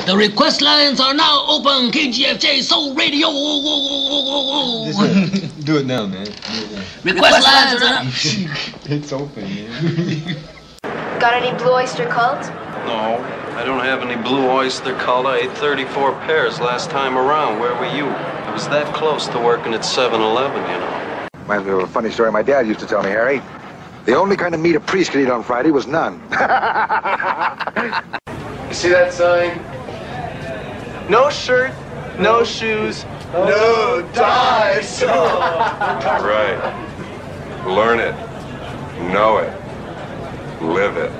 The request lines are now open. KGFJ Soul Radio. Do it now, man. Request lines are now. It's open, man. Got any Blue Oyster Cult? No, I don't have any Blue Oyster Cult. I ate 34 pairs last time around. Where were you? I was that close to working at 7-Eleven, you know. Reminds me of a funny story my dad used to tell me, Harry. The only kind of meat a priest could eat on Friday was none. You see that sign? No shirt, no shoes, no dice. Right. Learn it. Know it. Live it.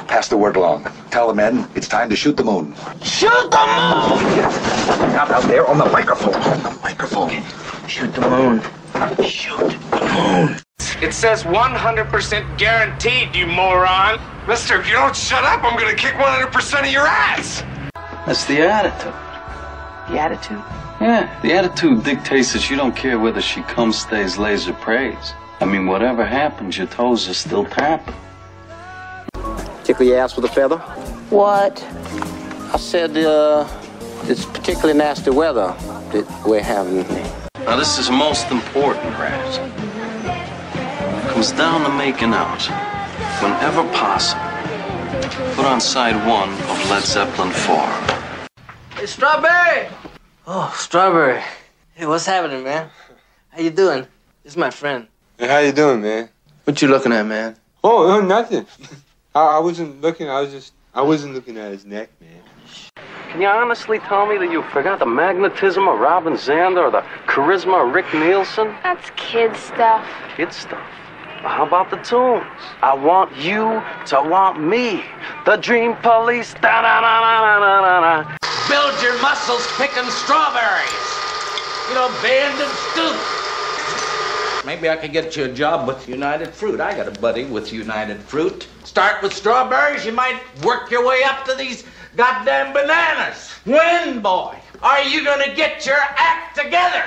Pass the word along. Tell the men it's time to shoot the moon. Shoot the moon! Out there on the microphone. On the microphone. Shoot the moon. Shoot the moon. It says 100% guaranteed, you moron. Mister, if you don't shut up, I'm gonna kick 100% of your ass. That's the attitude. The attitude? Yeah, the attitude dictates that you don't care whether she comes, stays, lays, or prays. I mean, whatever happens, your toes are still tapping. Tickle your ass with a feather? What? I said, it's particularly nasty weather that we're having. Now, this is most important, Raz. It comes down to making out. Whenever possible, put on side 1 of Led Zeppelin 4. Hey, Strawberry! Oh, Strawberry. Hey, what's happening, man? How you doing? This is my friend. Hey, how you doing, man? What you looking at, man? Oh, nothing. I wasn't looking. I wasn't looking at his neck, man. Can you honestly tell me that you forgot the magnetism of Robin Zander or the charisma of Rick Nielsen? That's kid stuff. Kid stuff. Well, how about the tunes? I want you to want me. The Dream Police. Da-da-da-da-da-da-da. Build your muscles picking strawberries. You know, bend and stoop. Maybe I could get you a job with United Fruit. I got a buddy with United Fruit. Start with strawberries, you might work your way up to these goddamn bananas. When, boy, are you gonna get your act together?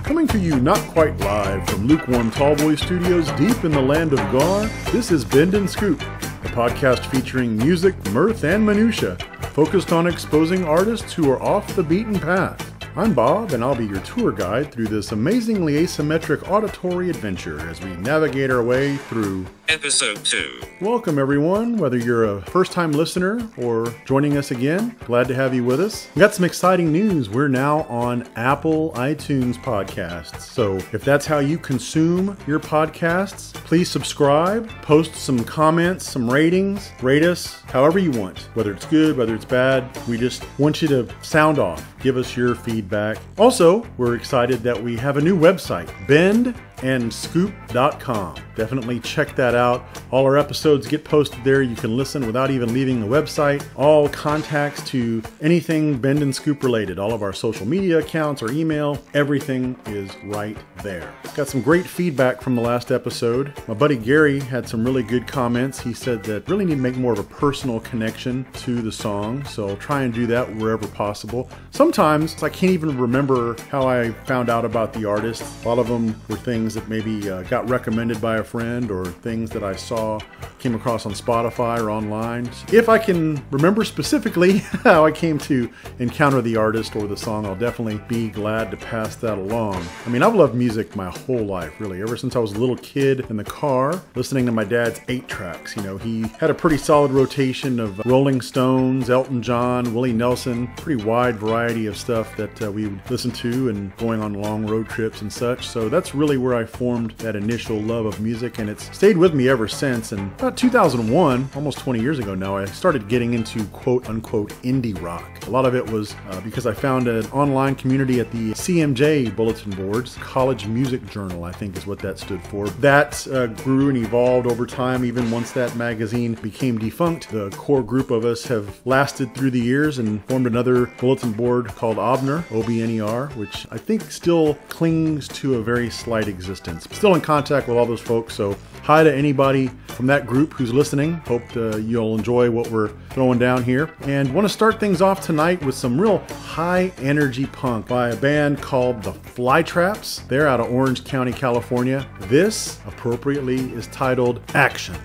Coming to you not quite live from Lukewarm Tallboy Studios deep in the land of Gar, this is Bend and Scoop, a podcast featuring music, mirth, and minutiae, focused on exposing artists who are off the beaten path. I'm Bob, and I'll be your tour guide through this amazingly asymmetric auditory adventure as we navigate our way through Episode 2. Welcome everyone, whether you're a first-time listener or joining us again. Glad to have you with us. We got some exciting news. We're now on Apple iTunes podcasts. So if that's how you consume your podcasts, please subscribe, post some comments, some ratings, rate us however you want. Whether it's good, whether it's bad, we just want you to sound off. Give us your feedback. Also, we're excited that we have a new website, bendandscoop.com. Definitely check that out. All our episodes get posted there. You can listen without even leaving the website. All contacts to anything Bend and Scoop related, all of our social media accounts or email, everything is right there. Got some great feedback from the last episode. My buddy Gary had some really good comments. He said that really need to make more of a personal connection to the song, so I'll try and do that wherever possible. Sometimes I can't even remember how I found out about the artist. A lot of them were things that maybe got recommended by a friend or things that I saw, came across on Spotify or online. If I can remember specifically how I came to encounter the artist or the song, I'll definitely be glad to pass that along. I mean, I've loved music my whole life, really. Ever since I was a little kid in the car, listening to my dad's 8-tracks. You know, he had a pretty solid rotation of Rolling Stones, Elton John, Willie Nelson, pretty wide variety of stuff that we would listen to and going on long road trips and such. So that's really where I formed that initial love of music, and it's stayed with me ever since. And about 2001, almost 20 years ago now, I started getting into quote-unquote indie rock. A lot of it was because I found an online community at the CMJ bulletin boards, College Music Journal, I think is what that stood for. That grew and evolved over time, even once that magazine became defunct. The core group of us have lasted through the years and formed another bulletin board called OBNER, O-B-N-E-R, which I think still clings to a very slight existence. Still in contact with all those folks, so hi to anybody from that group who's listening. Hope you'll enjoy what we're throwing down here. And want to start things off tonight with some real high energy punk by a band called the Flytraps. They're out of Orange County, California. This, appropriately, is titled Action.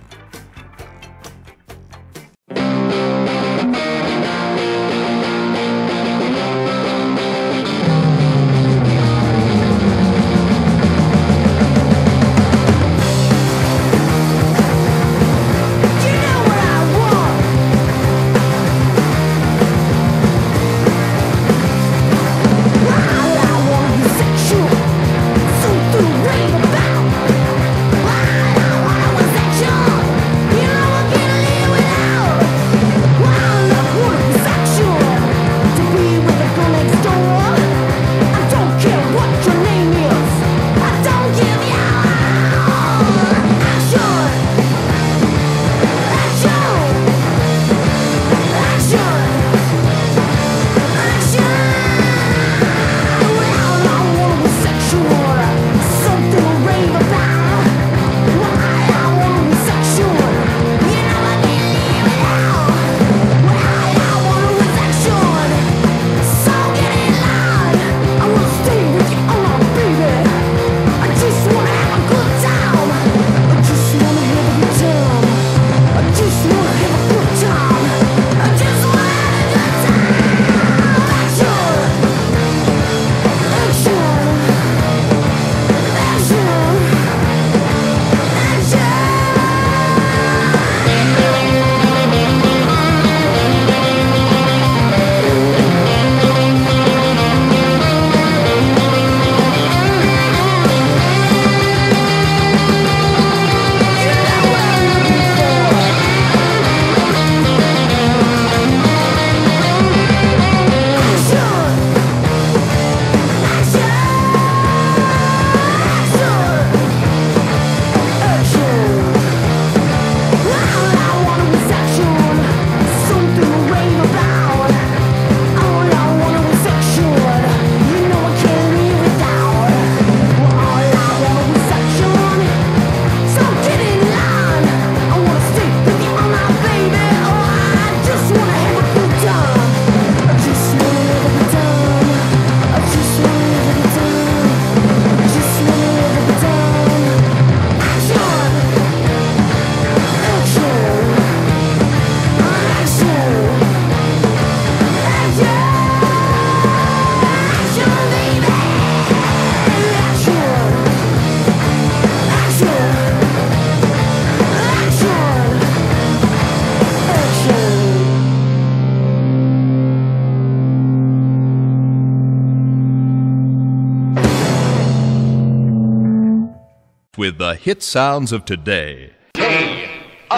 With the hit sounds of today. K-I-L-E,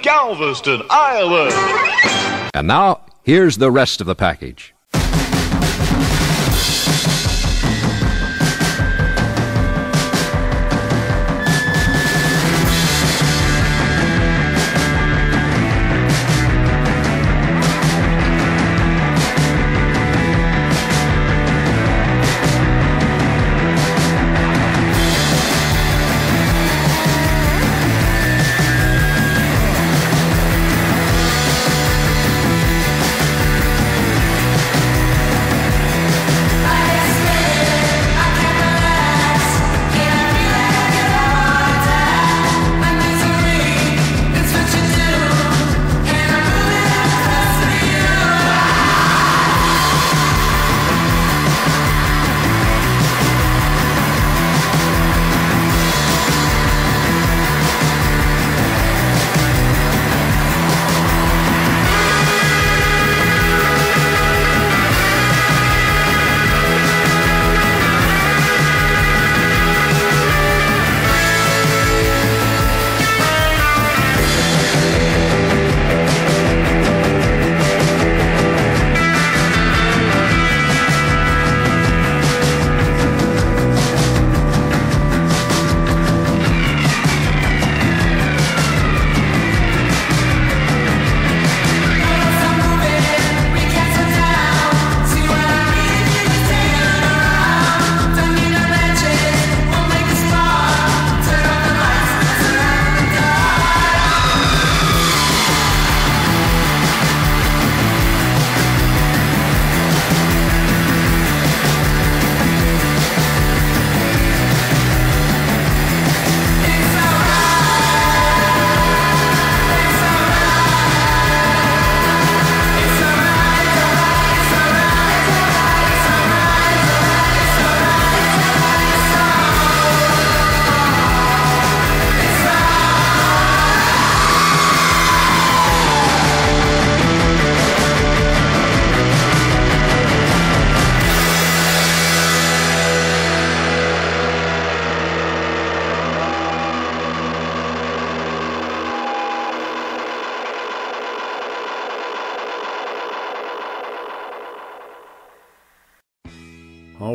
Galveston, Ireland. And now, here's the rest of the package.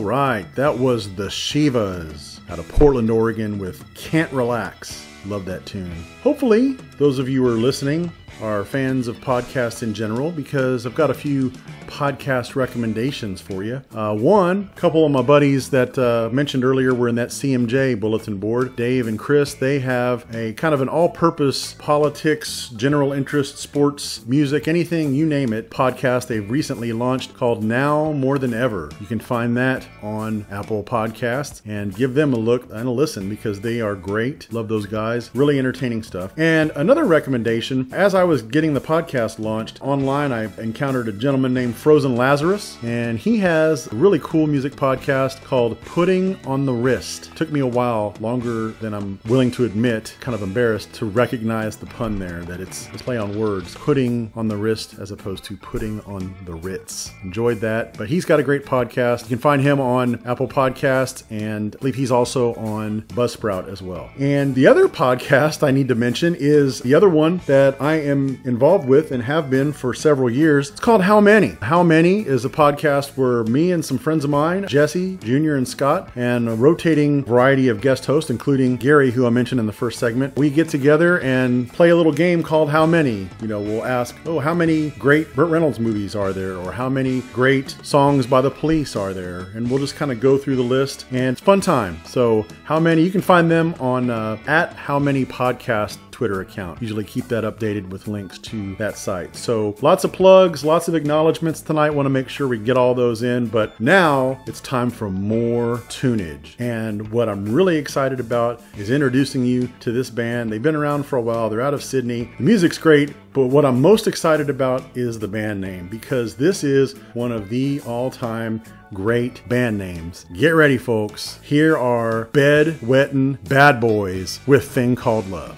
All right, that was the Shivas out of Portland, Oregon with Can't Relax. Love that tune. Hopefully, those of you who are listening are fans of podcasts in general, because I've got a few podcast recommendations for you. A couple of my buddies that mentioned earlier were in that CMJ bulletin board. Dave and Chris, they have a kind of an all-purpose politics, general interest, sports, music, anything, you name it, podcast they've recently launched called Now More Than Ever. You can find that on Apple Podcasts and give them a look and a listen, because they are great. Love those guys. Really entertaining stuff. And another recommendation, as I was getting the podcast launched online, I encountered a gentleman named Frozen Lazarus, and he has a really cool music podcast called Putting on the Wrist. Took me a while, longer than I'm willing to admit, kind of embarrassed, to recognize the pun there, that it's a play on words. Putting on the wrist as opposed to putting on the Ritz. Enjoyed that, but he's got a great podcast. You can find him on Apple Podcasts, and I believe he's also on Buzzsprout as well. And the other podcast I need to mention is the other one that I am involved with and have been for several years. It's called How Many? How Many is a podcast where me and some friends of mine, Jesse, Junior, and Scott, and a rotating variety of guest hosts, including Gary, who I mentioned in the first segment, we get together and play a little game called How Many? You know, we'll ask, how many great Burt Reynolds movies are there? Or how many great songs by the Police are there? And we'll just kind of go through the list, and it's a fun time. So How Many? You can find them on at How Many Podcast Twitter account. Usually keep that updated with links to that site. So lots of plugs, lots of acknowledgments tonight. Want to make sure we get all those in, but now it's time for more tunage. And what I'm really excited about is introducing you to this band. They've been around for a while. They're out of Sydney. The music's great, but what I'm most excited about is the band name, because this is one of the all-time great band names. Get ready, folks. Here are Bed-Wettin' Bad Boys with Thing Called Love.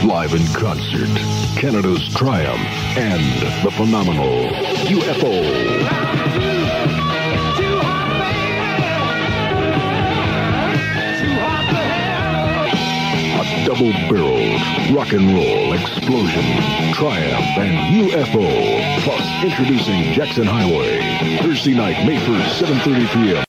Live in concert, Canada's Triumph and the phenomenal UFO. A double-barreled rock and roll explosion, Triumph and UFO. Plus, introducing Jackson Highway, Thursday night, May 1st, 7:30 p.m.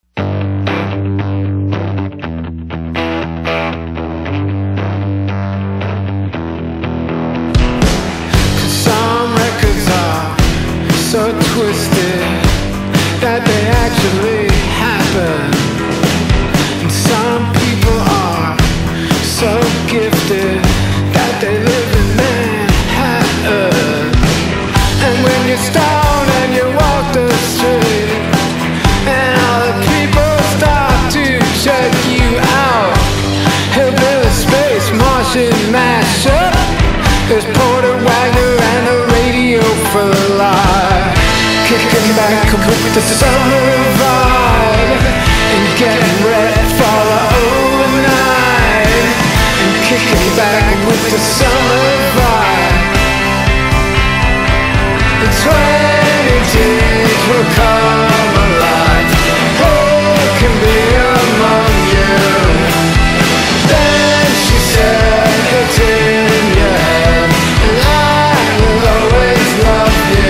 There's Porter Wagner and the radio for life, kicking back with the summer vibe and getting ready for the overnight, and kicking back with the summer vibe. The 20 will come alive. Who can be among you? Then she said, it's in your head, and I will always love you.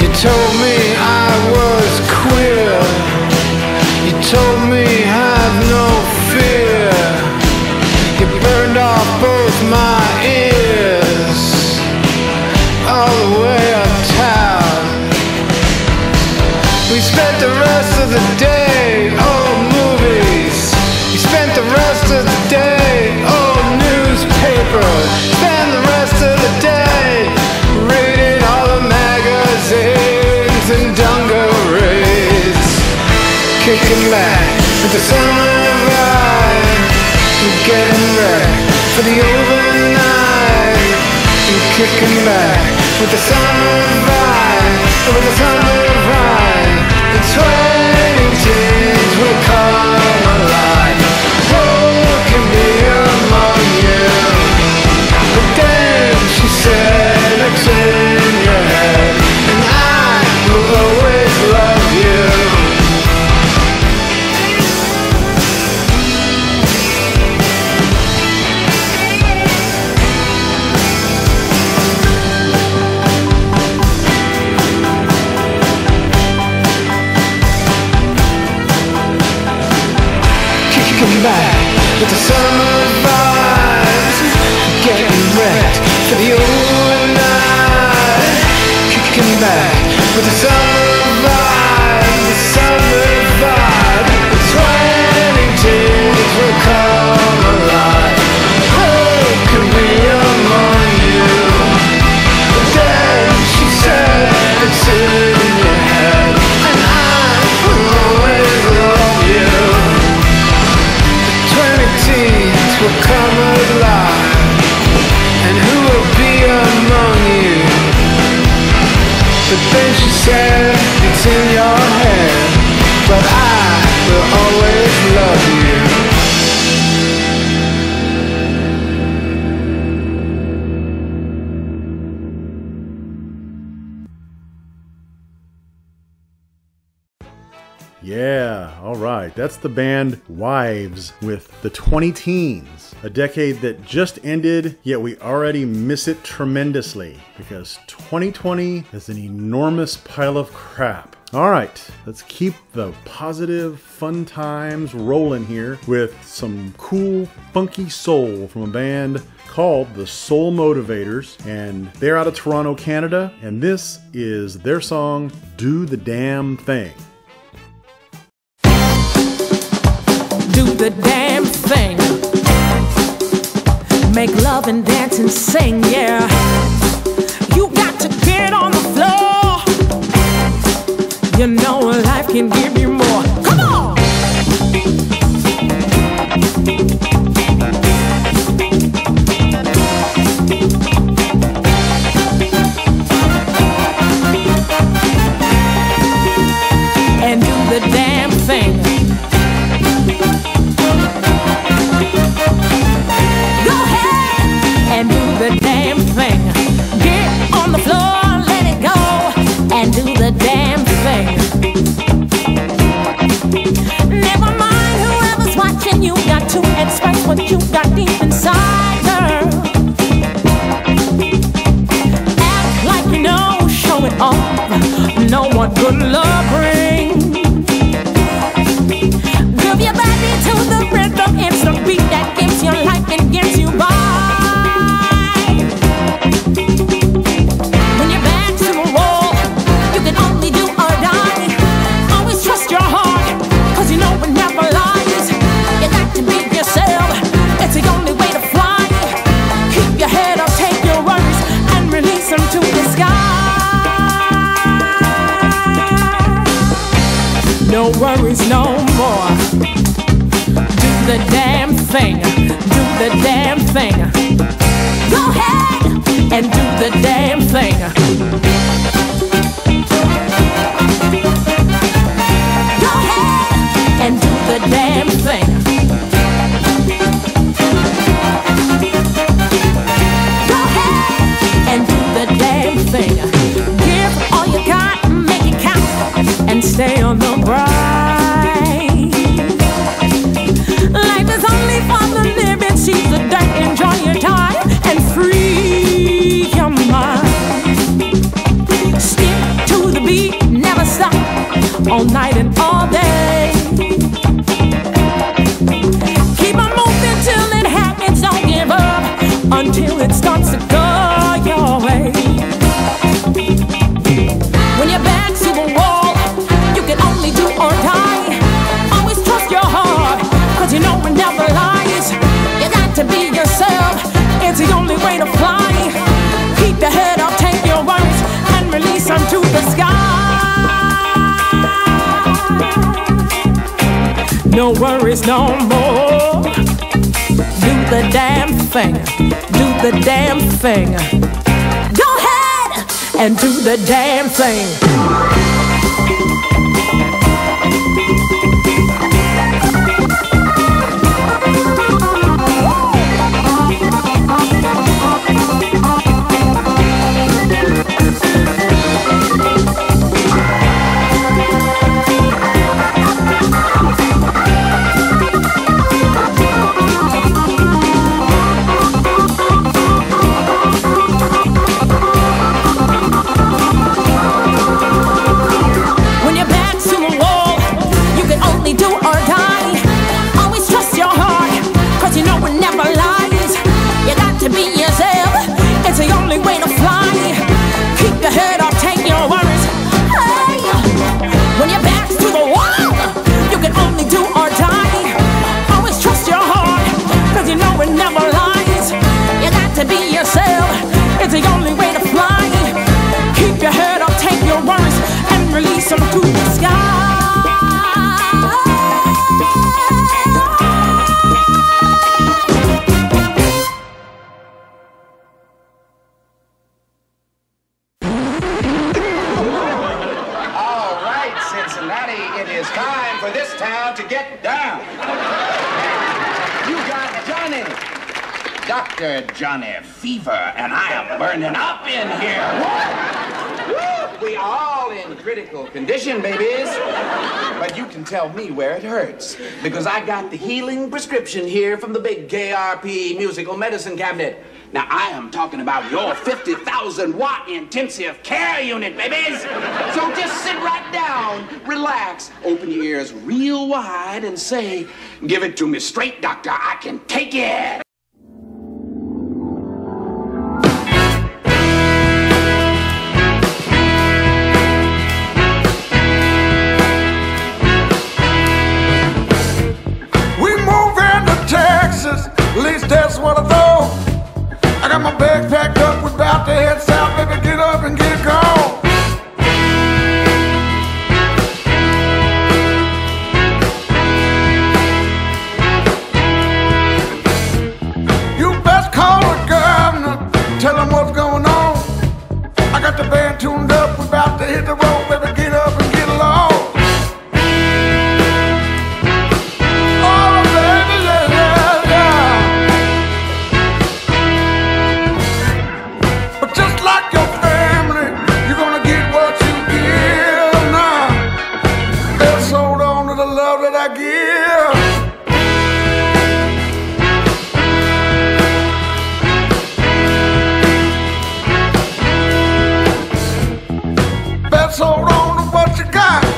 You told me I was queer. You told me have no fear. You burned off both my ears all the way uptown. We spent the rest of the day, old movies. We spent the rest of the day, old newspaper. Spent the rest of the day reading all the magazines and dungarees, kicking back with the summer vibe, and getting ready for the overnight, and kicking back with the summer vibe, with the summer vibe. The 20s will come alive. Who can be among you? But then she said, it's in your head, and I will always love you. Kicking back with the summer vibes, getting ready for the overnight. Kicking back with the summer vibe, the summer vibe. The 20s will come alive. Who can be among you? But then she said, it's in your head, and I will always love you. The 20s will come alive, and who will be among you? But then she said, it's in your head, but I will always love you. Yeah, all right. That's the band Wives with the 20 Teens, a decade that just ended, yet we already miss it tremendously because 2020 is an enormous pile of crap. All right, let's keep the positive, fun times rolling here with some cool, funky soul from a band called the Soul Motivators, and they're out of Toronto, Canada, and this is their song, Do the Damn Thing. Do the damn thing. Make love and dance and sing, yeah. You got to get on the floor. You know life can give you more. Come on! And do the damn thing. And do the damn thing. Get on the floor, let it go, and do the damn thing. Never mind whoever's watching, you got to express what you got deep inside, girl. Act like you know, show it off, know what good love brings. Give your body to the rhythm, it's the beat that gives you life and gives you by. It's the only way to fly. worries no more. Do the damn thing, do the damn thing. Go ahead and do the damn thing. Go ahead and do the damn thing. Go ahead and do the damn thing. Give all you got, make it count, and stay on the bright. Life is only for the living. Seize the day, enjoy your time, and free your mind. Stick to the beat, never stop, all night and all day. Keep on moving till it happens. Don't give up until it starts to go your way. When your back's to the wall, you can only do or die. Always trust your heart, cause you know it never lies. You got to be yourself, it's the only way to fly. Keep your head up, take your worries, and release them to the sky. No worries no more. Do the damn thing, do the damn thing. Go ahead and do the damn thing. It's the only way to fly. Keep your head up, take your worries, and release them to the sky. All right, Cincinnati, it is time for this town to get down. You got Johnny. Dr. Johnny Fever, and I am burning up in here. Woo! We are all in critical condition, babies. But you can tell me where it hurts, because I got the healing prescription here from the big KRP musical medicine cabinet. Now, I am talking about your 50,000 watt intensive care unit, babies. So just sit right down, relax, open your ears real wide, and say, give it to me straight, doctor, I can take it. At least that's what I thought. I got my bags packed up, we're about to head south. Baby, get up and get gone. You best call the governor, tell him what's going on. I got the band tuned up, we're about to hit the road. Baby, get up and get along.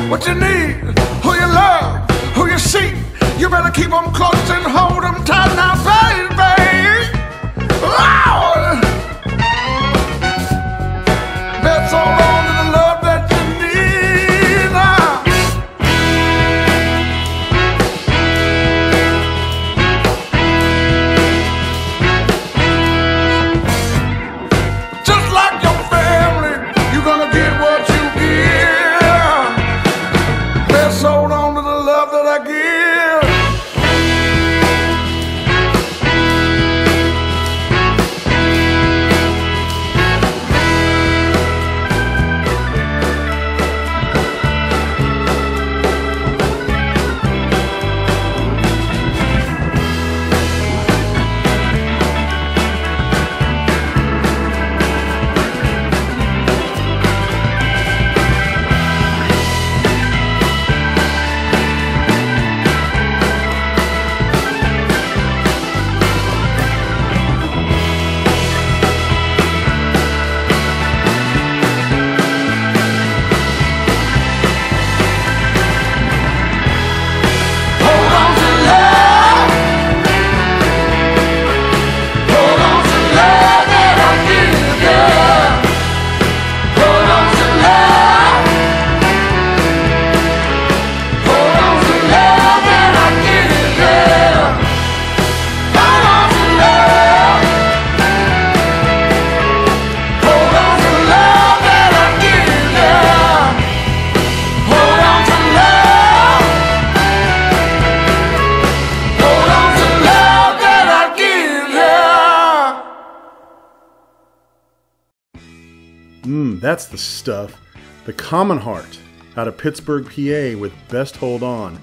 What you need, who you love, who you see. You better keep them close and hold them tight now, baby. Oh! Let's hold on to the love that you need now. Just like your family, you're gonna get what you give. Let's hold on to the love. That's the stuff. The Common Heart out of Pittsburgh, PA with Best Hold On.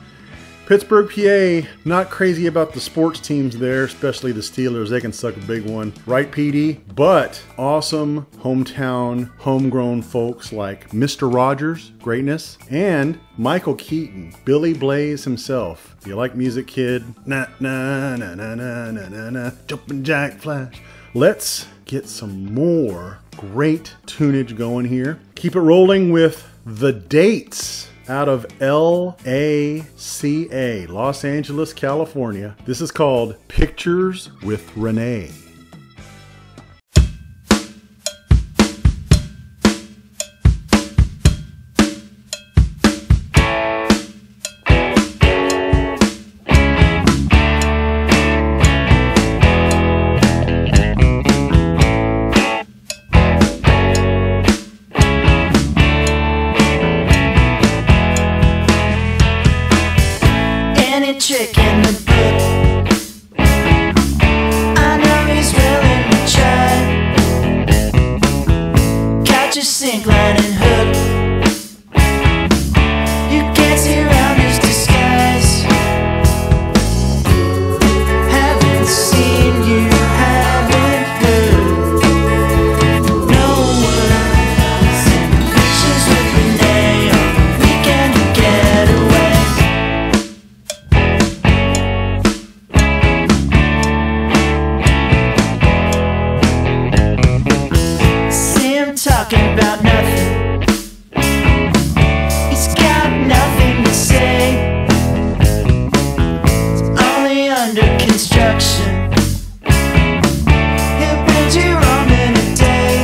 Pittsburgh, PA, not crazy about the sports teams there, especially the Steelers. They can suck a big one. Right, PD? But awesome hometown, homegrown folks like Mr. Rogers, greatness, and Michael Keaton, Billy Blaze himself. Do you like music, kid? Na na na na na na na na, Jumpin' Jack Flash. Let's get some more great tunage going here. Keep it rolling with The Dates out of LACA, Los Angeles, California. This is called Pictures with Renee. Trick in the book. I know he's willing to try. Catch a sink, line and hook. You can't see around his disguise. Haven't seen you, haven't heard. No words. Pictures with Renee on the weekend getaway. Talking about nothing. He's got nothing to say. It's only under construction. He'll build you Rome in a day.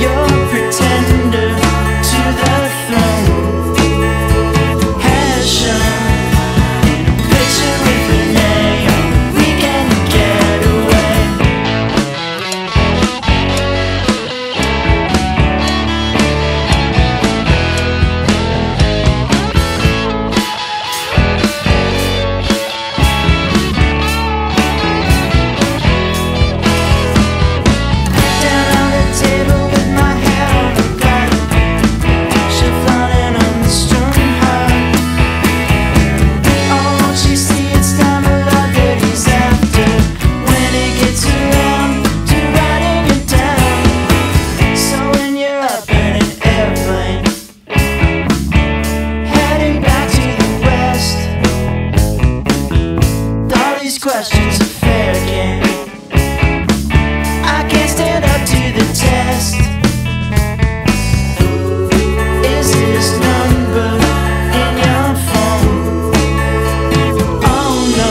You're a pretender to the throne. Has shown picture with Renee on the weekend getaway. Questions are fair game. I can't stand up to the test. Is this number in your phone? Oh no.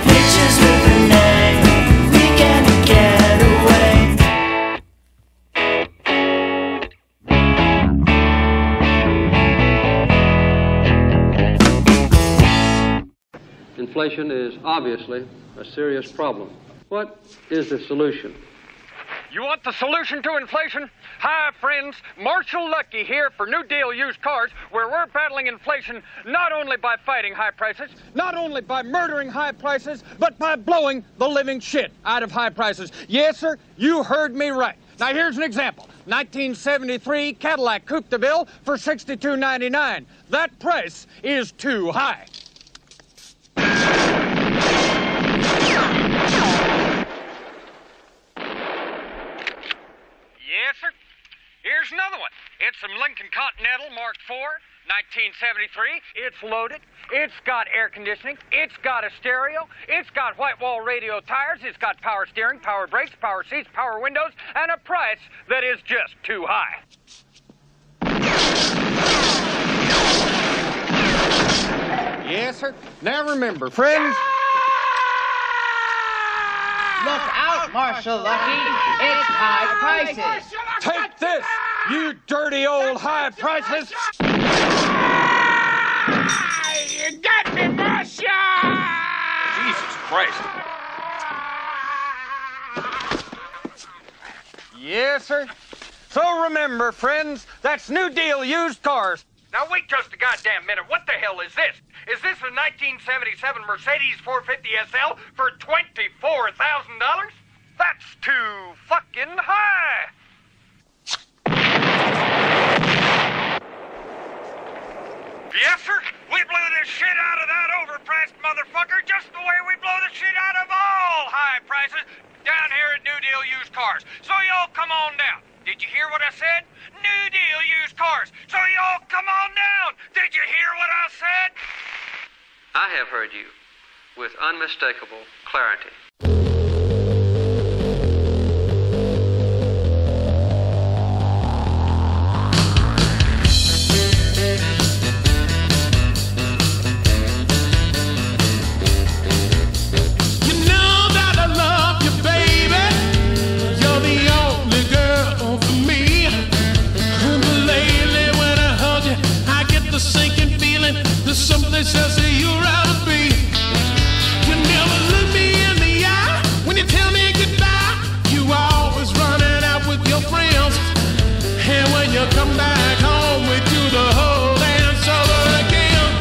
Pictures with Renee, weekend Inflation is obviously a serious problem. What is the solution? You want the solution to inflation? Hi, friends. Marshall Lucky here for New Deal Used Cars, where we're battling inflation not only by fighting high prices, not only by murdering high prices, but by blowing the living shit out of high prices. Yes, sir, you heard me right. Now, here's an example. 1973 Cadillac Coupe de Ville for $62.99. That price is too high. Yes, sir. Here's another one. It's some Lincoln Continental Mark IV, 1973. It's loaded. It's got air conditioning. It's got a stereo. It's got white wall radio tires. It's got power steering, power brakes, power seats, power windows, and a price that is just too high. Yes, sir. Now remember, friends. Look out, Marshall Lucky. It's high prices. Take this, you dirty old high prices. You got me, Marshall! Jesus Christ. Yes, sir. So remember, friends, that's New Deal Used Cars. Now wait just a goddamn minute. What the hell is this? Is this a 1977 Mercedes 450 SL for $24,000? That's too fucking high. Yes, sir. We blew the shit out of that overpriced motherfucker just the way we blow the shit out of all high prices down here at New Deal Used Cars. So y'all come on down. Did you hear what I said? New Deal Used Cars. So y'all come on down. Did you hear what I said? I have heard you with unmistakable clarity. Someplace else that you'd rather be. You never look me in the eye when you tell me goodbye. You always running out with your friends, and when you come back home, we do the whole dance over again.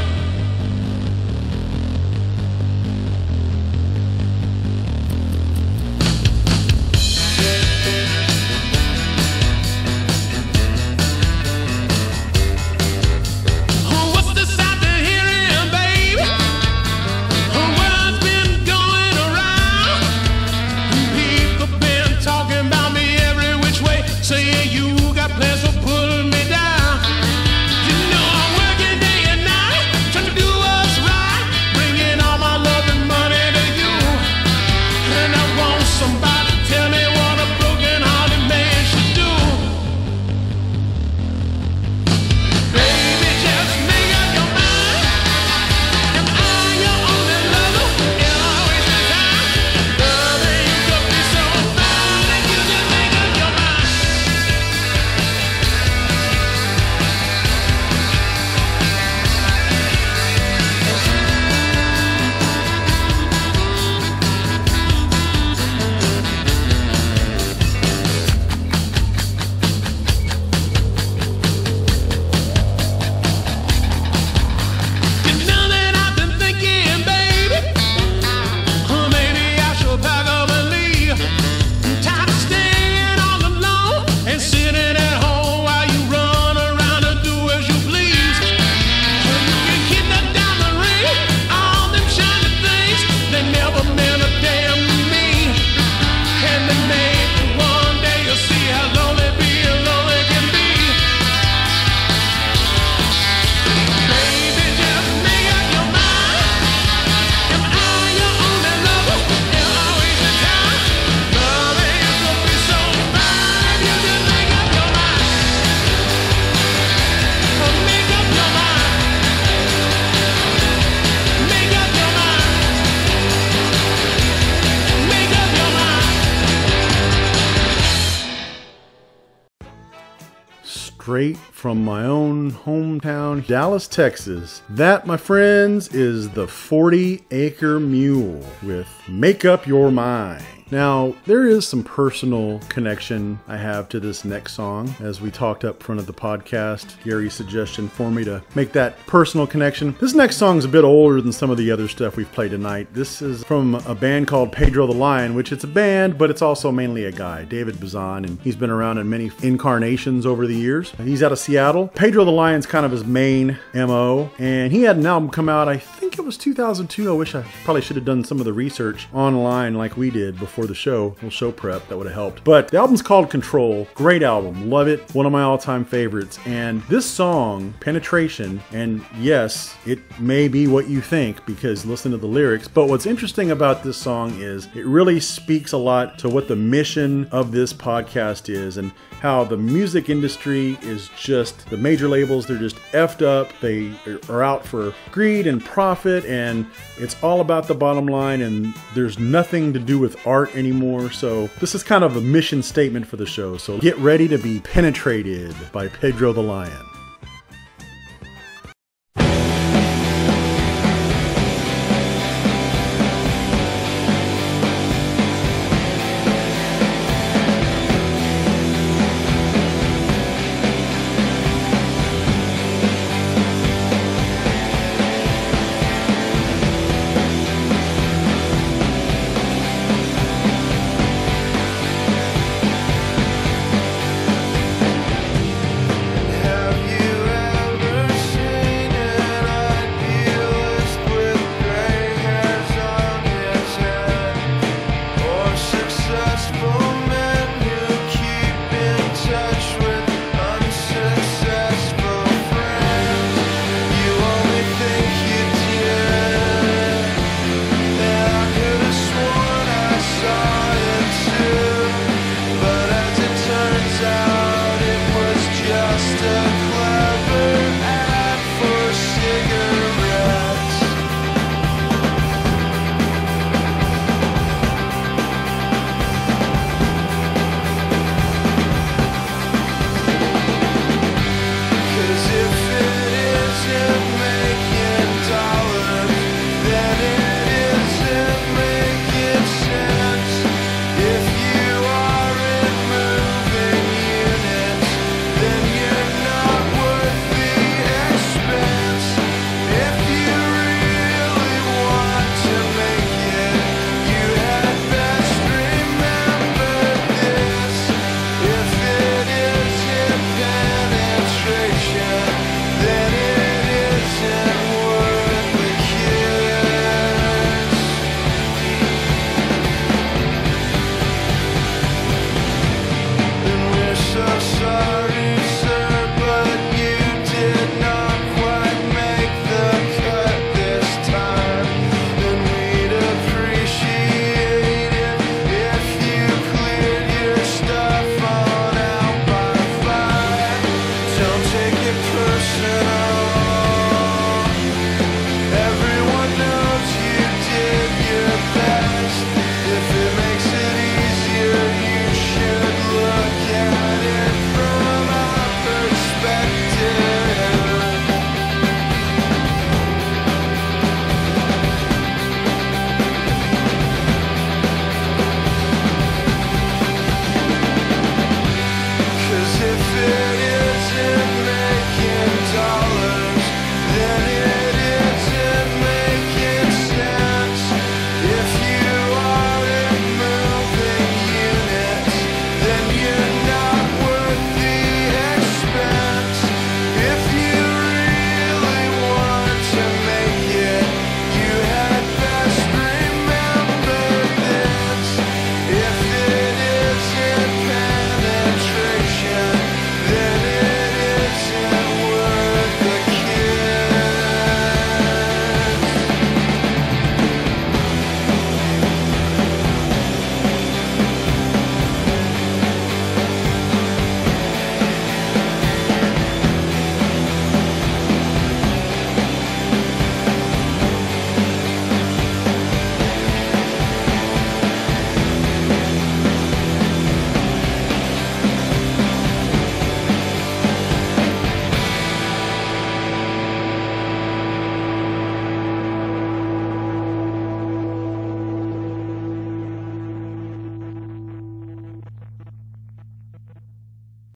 Straight from my own hometown, Dallas, Texas. That, my friends, is the 40-Acre Mule with Make Up Your Mind. Now, there is some personal connection I have to this next song. As we talked up front of the podcast, Gary's suggestion for me to make that personal connection. This next song is a bit older than some of the other stuff we've played tonight. This is from a band called Pedro the Lion, which it's a band, but it's also mainly a guy, David Bazan, and he's been around in many incarnations over the years. He's out of Seattle. Pedro the Lion's kind of his main MO, and he had an album come out, I think it was 2002. I wish I probably should have done some of the research online like we did before the show, a little show prep, that would have helped. But the album's called Control. Great album, love it, one of my all-time favorites. And this song, Penetration, and yes, it may be what you think because listen to the lyrics, but what's interesting about this song is it really speaks a lot to what the mission of this podcast is and how the music industry is just, the major labels, they're just effed up. They are out for greed and profit, and it's all about the bottom line, and there's nothing to do with art anymore. So this is kind of a mission statement for the show. So get ready to be penetrated by Pedro the Lion.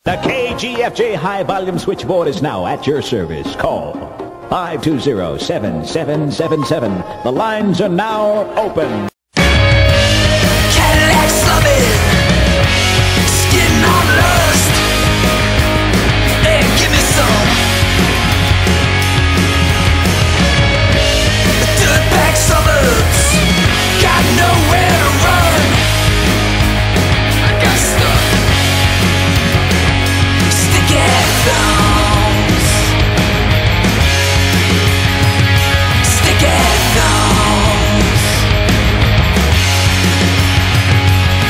The KGFJ High Volume Switchboard is now at your service. Call 520-7777. The lines are now open. Cadillac slumming, skin on lust. Hey, give me some. Dirtbag suburbs, got nowhere to run. I got stuck. Sticky thumbs. Sticky thumbs.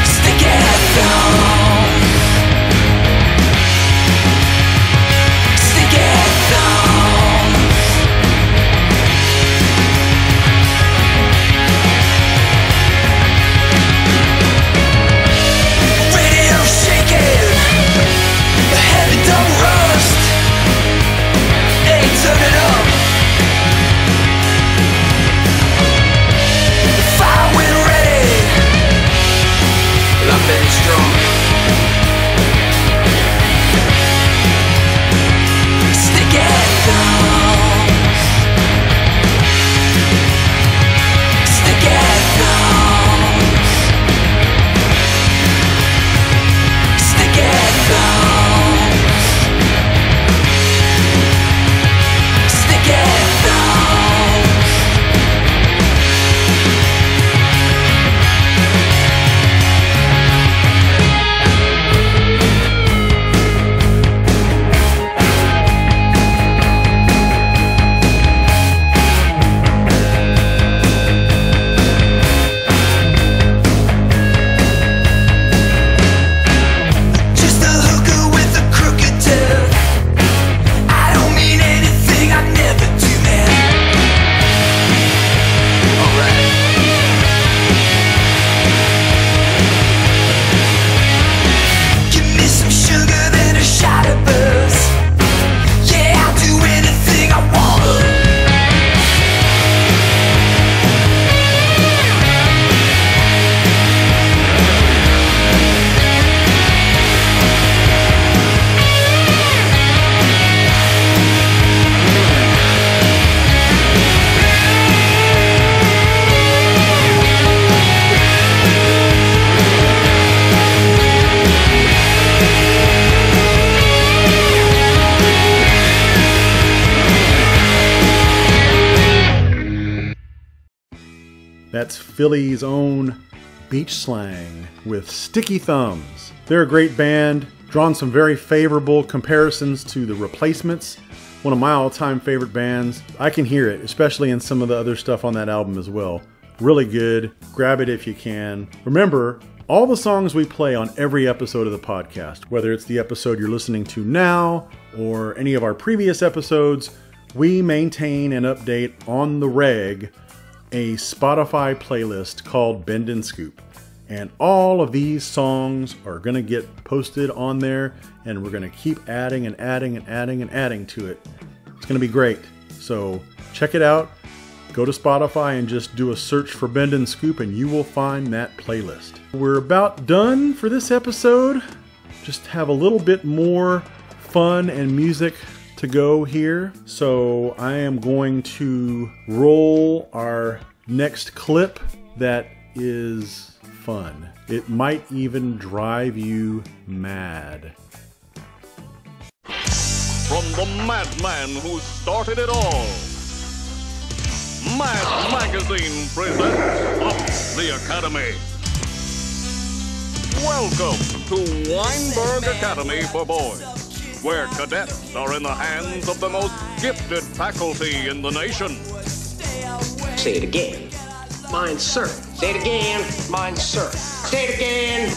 Sticky thumbs. Sticky thumbs. Radio shaking, the heavy dumb rust. Hey, turn it up. The fire went ready. I'm very strong. Sticky thumbs. Sticky thumbs. Sticky thumbs. Sticky thumbs. Just a hooker with a crooked tail. I don't mean anything I never do, man. Alright. Give me some sugar, then a shot of buzz. Yeah, I'll do anything I wanna. That's Philly's own Beach Slang with Sticky Thumbs. They're a great band, drawn some very favorable comparisons to The Replacements, one of my all-time favorite bands. I can hear it, especially in some of the other stuff on that album as well. Really good. Grab it if you can. Remember, all the songs we play on every episode of the podcast, whether it's the episode you're listening to now or any of our previous episodes, we maintain and update on the reg a Spotify playlist called Bend and Scoop. And all of these songs are going to get posted on there, and we're going to keep adding and adding and adding and adding to it. It's going to be great. So check it out. Go to Spotify and just do a search for Bend and Scoop, and you will find that playlist. We're about done for this episode. Just have a little bit more fun and music to go here. So I am going to roll our next clip that is fun. It might even drive you mad. From the madman who started it all, Mad Magazine presents Up the Academy. Welcome to Weinberg Academy for Boys, where cadets are in the hands of the most gifted faculty in the nation. Say it again. Mine, sir. Say it again. Mine, sir. Say it again.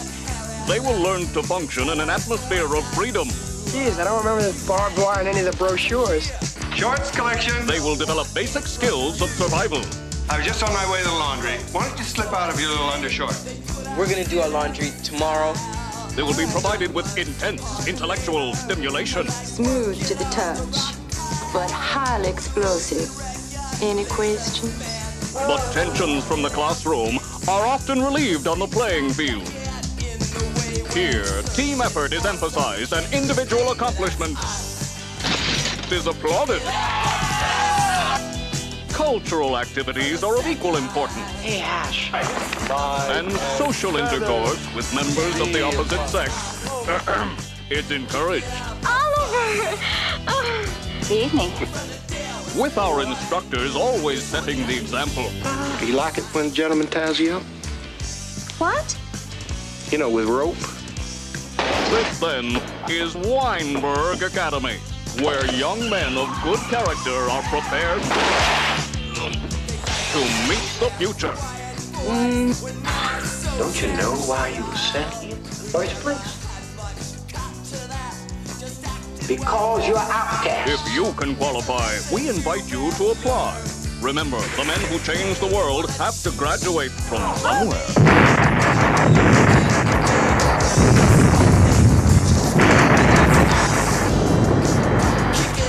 They will learn to function in an atmosphere of freedom. Jeez, I don't remember the barbed wire in any of the brochures. Shorts collection. They will develop basic skills of survival. I was just on my way to the laundry. Why don't you slip out of your little undershort? We're gonna do our laundry tomorrow. They will be provided with intense intellectual stimulation. Smooth to the touch, but highly explosive. Any questions? But tensions from the classroom are often relieved on the playing field. Here, team effort is emphasized and individual accomplishment is applauded. Cultural activities are of equal importance. Hey, Ash. And social intercourse with members of the opposite sex is encouraged. Oliver! Good evening. With our instructors always setting the example. Do you like it when a gentleman ties you up? What? You know, with rope. This, then, is Weinberg Academy, where young men of good character are prepared to meet the future. Don't you know why you were sent here in the first place? Because you're outcast. If you can qualify, we invite you to apply. Remember, the men who change the world have to graduate from somewhere.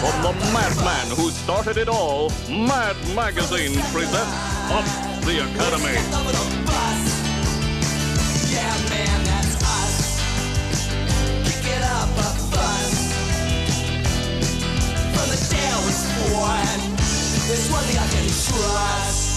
From the madman who started it all, Mad Magazine presents Up the Academy. Yeah, man, that's us. Kick it up a fuss. From the tail is born. There's one thing I can trust.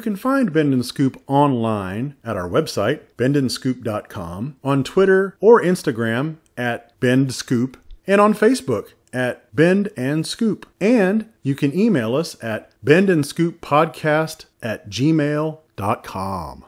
can find Bend and Scoop online at our website, bendandscoop.com, on Twitter or Instagram at BendScoop, and on Facebook at Bend and Scoop. And you can email us at bendandscooppodcast@gmail.com.